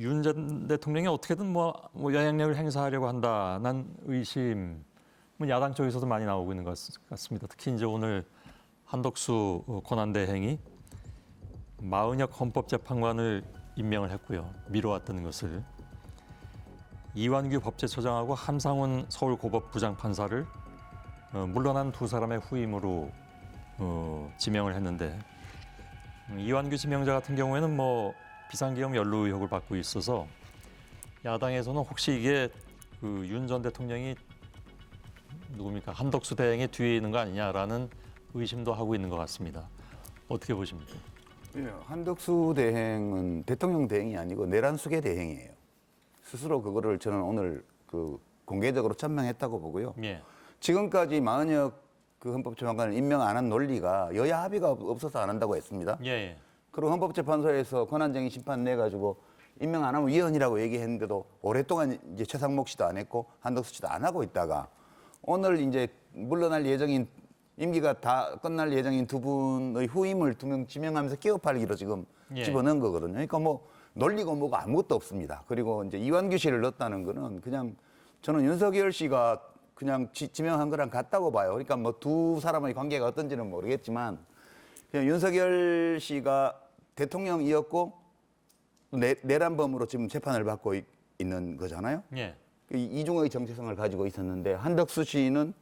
윤 전 대통령이 어떻게든 뭐 영향력을 행사하려고 한다는 의심, 야당 쪽에서도 많이 나오고 있는 것 같습니다. 특히 이제 오늘 한덕수 권한대행이 마은혁 헌법재판관을 임명을 했고요. 미뤄왔던 것을 이완규 법제처장하고 함상훈 서울고법부장판사를 물러난 두 사람의 후임으로 지명을 했는데 이완규 지명자 같은 경우에는 비상계엄 연루 의혹을 받고 있어서 야당에서는 혹시 이게 윤 전 대통령이 누굽니까 한덕수 대행의 뒤에 있는 거 아니냐라는 의심도 하고 있는 것 같습니다. 어떻게 보십니까? 예, 한덕수 대행은 대통령 대행이 아니고 내란 수계 대행이에요. 스스로 그거를 저는 오늘 공개적으로 천명했다고 보고요. 예. 지금까지 마은혁 헌법재판관을 임명 안 한 논리가 여야 합의가 없어서 안 한다고 했습니다. 예. 그리고 헌법재판소에서 권한쟁의 심판 내가지고 임명 안 하면 위헌이라고 얘기했는데도 오랫동안 이제 최상목 씨도 안 했고 한덕수 씨도 안 하고 있다가 오늘 이제 물러날 예정인 임기가 다 끝날 예정인 두 분의 후임을 두 명 지명하면서 끼어팔기로 지금 집어넣은 거거든요. 그러니까 논리고 뭐고 아무것도 없습니다. 그리고 이제 이완규 씨를 넣었다는 거는 그냥 저는 윤석열 씨가 그냥 지명한 거랑 같다고 봐요. 그러니까 두 사람의 관계가 어떤지는 모르겠지만 그냥 윤석열 씨가 대통령이었고 내란범으로 지금 재판을 받고 있는 거잖아요. 예. 이중의 정체성을 가지고 있었는데 한덕수 씨는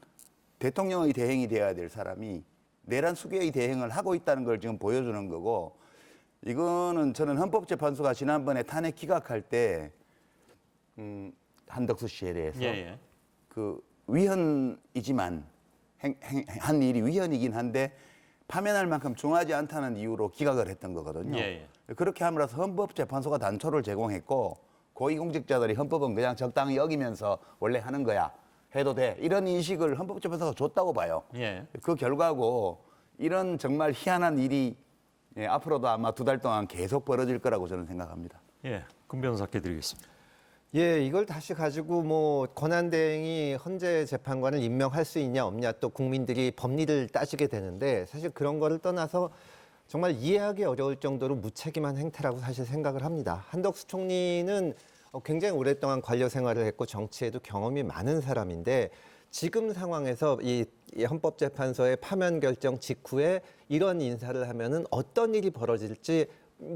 대통령의 대행이 돼야 될 사람이 내란 수계의 대행을 하고 있다는 걸 지금 보여주는 거고 이거는 저는 헌법재판소가 지난번에 탄핵 기각할 때 한덕수 씨에 대해서 위헌이지만 한 일이 위헌이긴 한데 파면할 만큼 중하지 않다는 이유로 기각을 했던 거거든요. 그렇게 함으로써 헌법재판소가 단초를 제공했고 고위공직자들이 헌법은 그냥 적당히 여기면서 원래 하는 거야. 해도 돼. 이런 인식을 헌법재판소가 줬다고 봐요. 그 결과고 이런 정말 희한한 일이 앞으로도 아마 2달 동안 계속 벌어질 거라고 저는 생각합니다. 금 변호사께 드리겠습니다. 이걸 다시 가지고 권한대행이 헌재 재판관을 임명할 수 있냐 없냐 또 국민들이 법리를 따지게 되는데 사실 그런 거를 떠나서 정말 이해하기 어려울 정도로 무책임한 행태라고 사실 생각을 합니다. 한덕수 총리는 굉장히 오랫동안 관료 생활을 했고 정치에도 경험이 많은 사람인데 지금 상황에서 이 헌법재판소의 파면 결정 직후에 이런 인사를 하면은 어떤 일이 벌어질지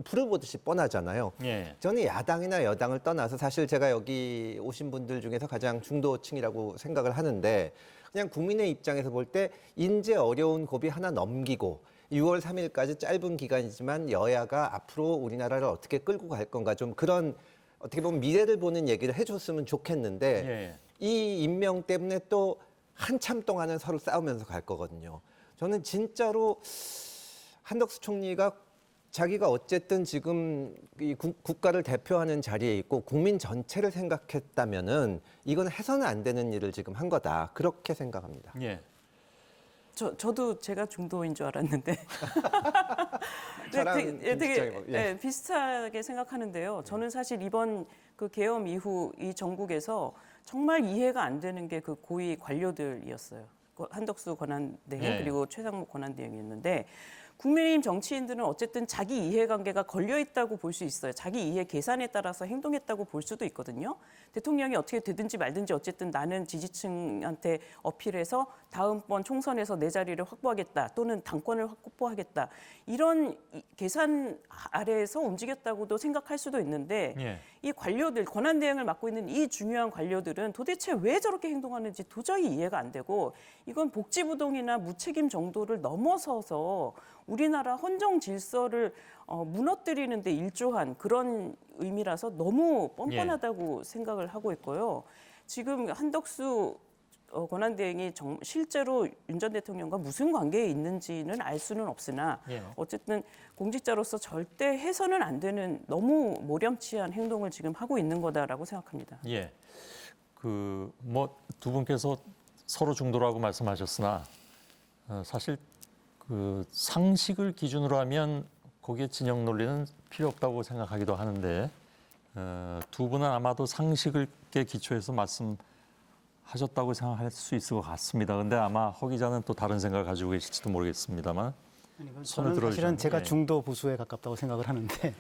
불을 보듯이 뻔하잖아요. 저는 야당이나 여당을 떠나서 사실 제가 여기 오신 분들 중에서 가장 중도층이라고 생각을 하는데 그냥 국민의 입장에서 볼 때 인재 어려운 고비 하나 넘기고 6월 3일까지 짧은 기간이지만 여야가 앞으로 우리나라를 어떻게 끌고 갈 건가 좀 그런 어떻게 보면 미래를 보는 얘기를 해줬으면 좋겠는데 이 임명 때문에 또 한참 동안은 서로 싸우면서 갈 거거든요. 저는 진짜로 한덕수 총리가 자기가 어쨌든 지금 이 국가를 대표하는 자리에 있고 국민 전체를 생각했다면은 이건 해서는 안 되는 일을 지금 한 거다. 그렇게 생각합니다. 저도 제가 중도인 줄 알았는데 저랑 되게 비슷하게 생각하는데요. 저는 사실 이번 그 계엄 이후 이 전국에서 정말 이해가 안 되는 게 그 고위 관료들이었어요. 한덕수 권한대행 그리고 최상목 권한대행이었는데 국민의힘 정치인들은 어쨌든 자기 이해관계가 걸려 있다고 볼 수 있어요. 자기 이해 계산에 따라서 행동했다고 볼 수도 있거든요. 대통령이 어떻게 되든지 말든지 어쨌든 나는 지지층한테 어필해서 다음번 총선에서 내 자리를 확보하겠다 또는 당권을 확보하겠다 이런 계산 아래에서 움직였다고도 생각할 수도 있는데 이 관료들 권한대행을 맡고 있는 이 중요한 관료들은 도대체 왜 저렇게 행동하는지 도저히 이해가 안 되고 이건 복지부동이나 무책임 정도를 넘어서서 우리나라 헌정 질서를 무너뜨리는 데 일조한 그런 의미라서 너무 뻔뻔하다고 생각을 하고 있고요. 지금 한덕수 권한대행이 실제로 윤 전 대통령과 무슨 관계에 있는지는 알 수는 없으나 어쨌든 공직자로서 절대 해서는 안 되는 너무 모렴치한 행동을 지금 하고 있는 거다라고 생각합니다. 두 분께서 서로 중도라고 말씀하셨으나 사실 상식을 기준으로 하면 거기에 진영 논리는 필요 없다고 생각하기도 하는데 두 분은 아마도 상식을 기초해서 말씀하셨다고 생각할 수 있을 것 같습니다. 근데 아마 허 기자는 또 다른 생각을 가지고 계실지도 모르겠습니다만 저는 사실은 제가 중도 보수에 가깝다고 생각을 하는데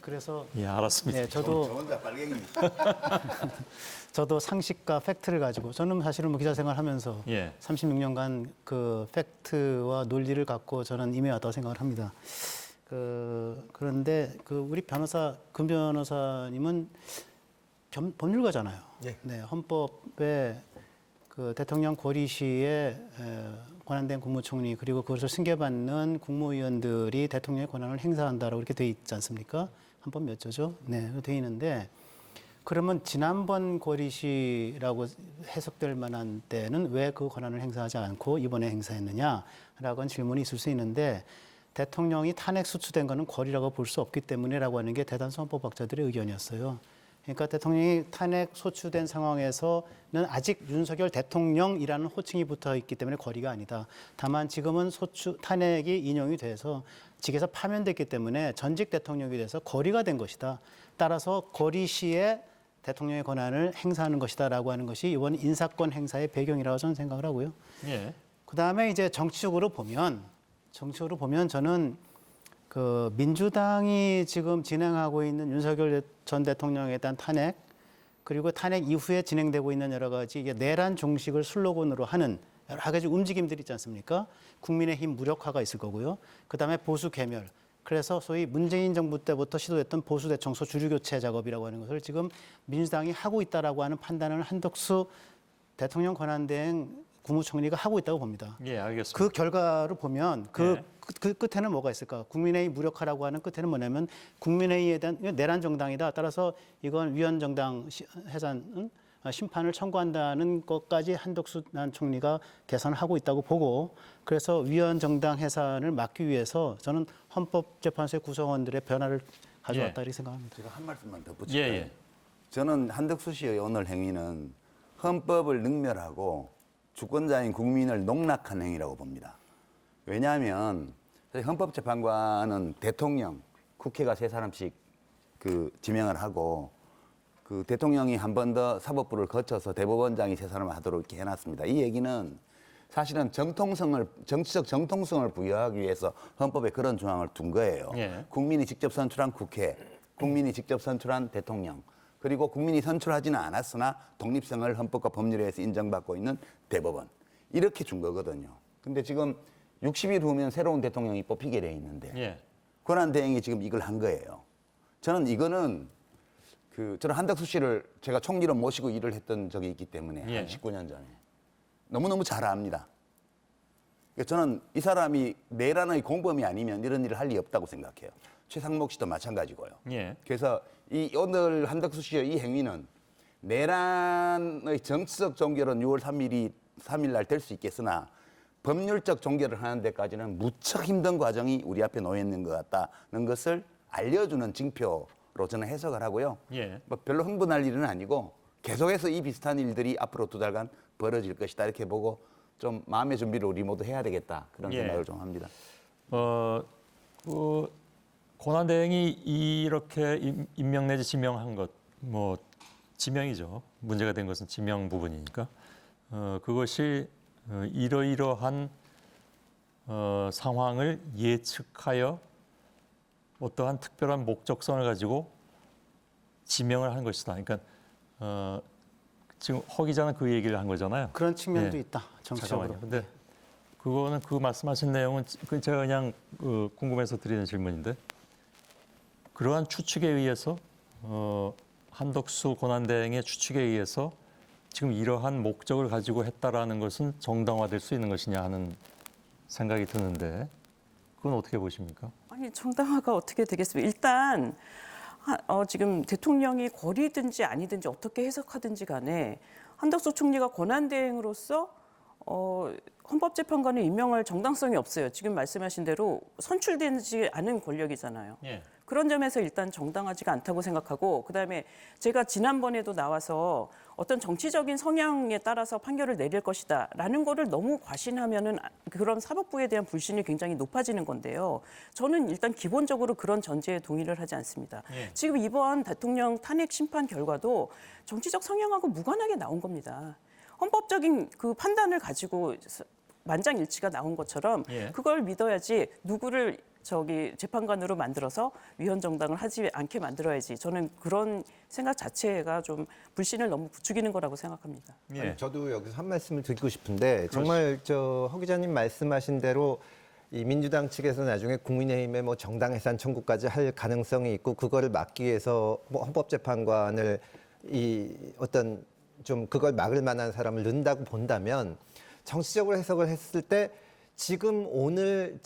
그래서 예, 알았습니다. 네, 저 혼자 빨갱입니다. 저도 상식과 팩트를 가지고 저는 사실은 뭐 기자 생활하면서 예. 36년간 그 팩트와 논리를 갖고 저는 임해왔다고 생각을 합니다. 그런데 우리 금 변호사님은 법률가잖아요. 네, 헌법에 그 대통령 고리 시에 권한대행 국무총리 그리고 그것을 승계받는 국무위원들이 대통령의 권한을 행사한다라고 이렇게 돼 있지 않습니까? 헌법 몇 조죠? 네, 돼 있는데 그러면 지난번 고리시라고 해석될 만한 때는 왜 그 권한을 행사하지 않고 이번에 행사했느냐라고 질문이 있을 수 있는데 대통령이 탄핵 소추된 것은 고리라고 볼 수 없기 때문이라고 하는 게 대다수 헌법학자들의 의견이었어요. 그러니까 대통령이 탄핵 소추된 상황에서는 아직 윤석열 대통령이라는 호칭이 붙어 있기 때문에 고리가 아니다. 다만 지금은 탄핵이 인용이 돼서 직에서 파면됐기 때문에 전직 대통령이 돼서 고리가 된 것이다. 따라서 고리 시에 대통령의 권한을 행사하는 것이다라고 하는 것이 이번 인사권 행사의 배경이라고 저는 생각을 하고요. 예. 그다음에 이제 정치적으로 보면 저는 그 민주당이 지금 진행하고 있는 윤석열 전 대통령에 대한 탄핵 그리고 탄핵 이후에 진행되고 있는 여러 가지 이게 내란 종식을 슬로건으로 하는 여러 가지 움직임들이 있지 않습니까? 국민의힘 무력화가 있을 거고요. 그다음에 보수 괴멸. 그래서 소위 문재인 정부 때부터 시도했던 보수 대청소 주류 교체 작업이라고 하는 것을 지금 민주당이 하고 있다라고 하는 판단을 한덕수 대통령 권한대행 국무총리가 하고 있다고 봅니다. 예, 알겠습니다. 그 결과를 보면 그 네. 끝에는 뭐가 있을까? 국민의힘 무력화라고 하는 끝에는 뭐냐면 국민의힘에 대한 내란 정당이다. 따라서 이건 위헌 정당 해산 심판을 청구한다는 것까지 한덕수 총리가 개선을 하고 있다고 보고 그래서 위헌 정당 해산을 막기 위해서 저는 헌법재판소의 구성원들의 변화를 가져왔다 이렇게 생각합니다. 제가 한 말씀만 더 붙일까요? 예. 저는 한덕수 씨의 오늘 행위는 헌법을 능멸하고 주권자인 국민을 농락한 행위라고 봅니다. 왜냐하면 헌법재판관은 대통령, 국회가 3사람씩 지명을 하고 그 대통령이 한 번 더 사법부를 거쳐서 대법원장이 3사람을 하도록 이렇게 해놨습니다. 이 얘기는 사실은 정치적 정통성을 부여하기 위해서 헌법에 그런 조항을 둔 거예요. 예. 국민이 직접 선출한 국회, 국민이 직접 선출한 대통령, 그리고 국민이 선출하지는 않았으나 독립성을 헌법과 법률에 의해서 인정받고 있는 대법원. 이렇게 준 거거든요. 근데 지금 60일 후면 새로운 대통령이 뽑히게 돼 있는데 예. 권한대행이 지금 이걸 한 거예요. 저는 이거는 저는 한덕수 씨를 제가 총리로 모시고 일을 했던 적이 있기 때문에 예. 한 19년 전에 너무너무 잘 압니다. 저는 이 사람이 내란의 공범이 아니면 이런 일을 할 리 없다고 생각해요. 최상목 씨도 마찬가지고요. 예. 그래서 오늘 한덕수 씨의 이 행위는 내란의 정치적 종결은 6월 3일 날 될 수 있겠으나 법률적 종결을 하는 데까지는 무척 힘든 과정이 우리 앞에 놓여 있는 것 같다는 것을 알려주는 징표로 저는 해석을 하고요. 예. 뭐 별로 흥분할 일은 아니고 계속해서 이 비슷한 일들이 앞으로 2달간 벌어질 것이다 이렇게 보고 좀 마음의 준비를 우리 모두 해야 되겠다 그런 예. 생각을 좀 합니다. 권한대행이 이렇게 임명 내지 지명한 것, 뭐 지명이죠. 문제가 된 것은 지명 부분이니까 그것이 이러이러한 상황을 예측하여 어떠한 특별한 목적성을 가지고 지명을 한 것이다. 그러니까 지금 허 기자는 그 얘기를 한 거잖아요. 그런 측면도 네. 있다. 정치적으로. 잠깐만요. 근데 그거는 그 말씀하신 내용은 제가 그냥 궁금해서 드리는 질문인데 그러한 추측에 의해서 한덕수 권한대행의 추측에 의해서 지금 이러한 목적을 가지고 했다라는 것은 정당화될 수 있는 것이냐 하는 생각이 드는데 그건 어떻게 보십니까? 아니 정당화가 어떻게 되겠습니까? 일단 지금 대통령이 거리든지 아니든지 어떻게 해석하든지 간에 한덕수 총리가 권한대행으로서 헌법재판관을 임명할 정당성이 없어요. 지금 말씀하신 대로 선출되지 않은 권력이잖아요. 예. 그런 점에서 일단 정당하지가 않다고 생각하고 그다음에 제가 지난번에도 나와서 어떤 정치적인 성향에 따라서 판결을 내릴 것이다라는 거를 너무 과신하면은 그런 사법부에 대한 불신이 굉장히 높아지는 건데요. 저는 일단 기본적으로 그런 전제에 동의를 하지 않습니다. 예. 지금 이번 대통령 탄핵 심판 결과도 정치적 성향하고 무관하게 나온 겁니다. 헌법적인 그 판단을 가지고 만장일치가 나온 것처럼 예. 그걸 믿어야지 누구를 재판관으로 만들어서 위헌 정당을 하지 않게 만들어야지. 저는 그런 생각 자체가 좀 불신을 너무 부추기는 거라고 생각합니다. 예. 아니, 저도 여기서 한 말씀을 드리고 싶은데 정말 허 기자님 말씀하신 대로 이 민주당 측에서 나중에 국민의힘에 뭐 정당 해산 청구까지 할 가능성이 있고 그거를 막기 위해서 뭐 헌법재판관을 이 어떤 좀 그걸 막을 만한 사람을 넣는다고 본다면 정치적으로 해석을 했을 때 지금 오늘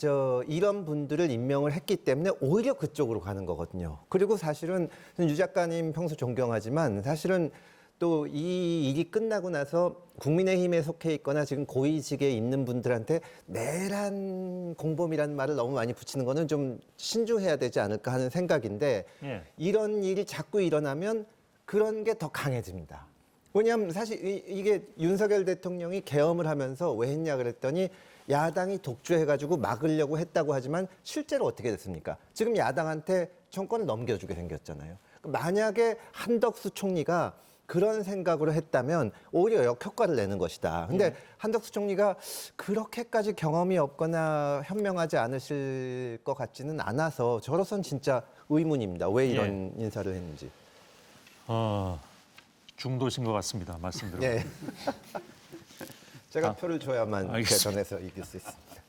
이런 분들을 임명을 했기 때문에 오히려 그쪽으로 가는 거거든요. 그리고 사실은 유 작가님 평소 존경하지만 사실은 또 이 일이 끝나고 나서 국민의힘에 속해 있거나 지금 고위직에 있는 분들한테 내란 공범이라는 말을 너무 많이 붙이는 거는 좀 신중해야 되지 않을까 하는 생각인데 예. 이런 일이 자꾸 일어나면 그런 게 더 강해집니다. 왜냐하면 사실 이게 윤석열 대통령이 계엄을 하면서 왜 했냐 그랬더니 야당이 독주해가지고 막으려고 했다고 하지만 실제로 어떻게 됐습니까? 지금 야당한테 정권을 넘겨주게 생겼잖아요. 만약에 한덕수 총리가 그런 생각으로 했다면 오히려 역효과를 내는 것이다. 근데 한덕수 총리가 그렇게까지 경험이 없거나 현명하지 않으실 것 같지는 않아서 저로선 진짜 의문입니다. 왜 이런 인사를 했는지. 중도신 것 같습니다. 말씀대로. 네. 제가 표를 줘야만 알겠습니다. 대선에서 이길 수 있습니다.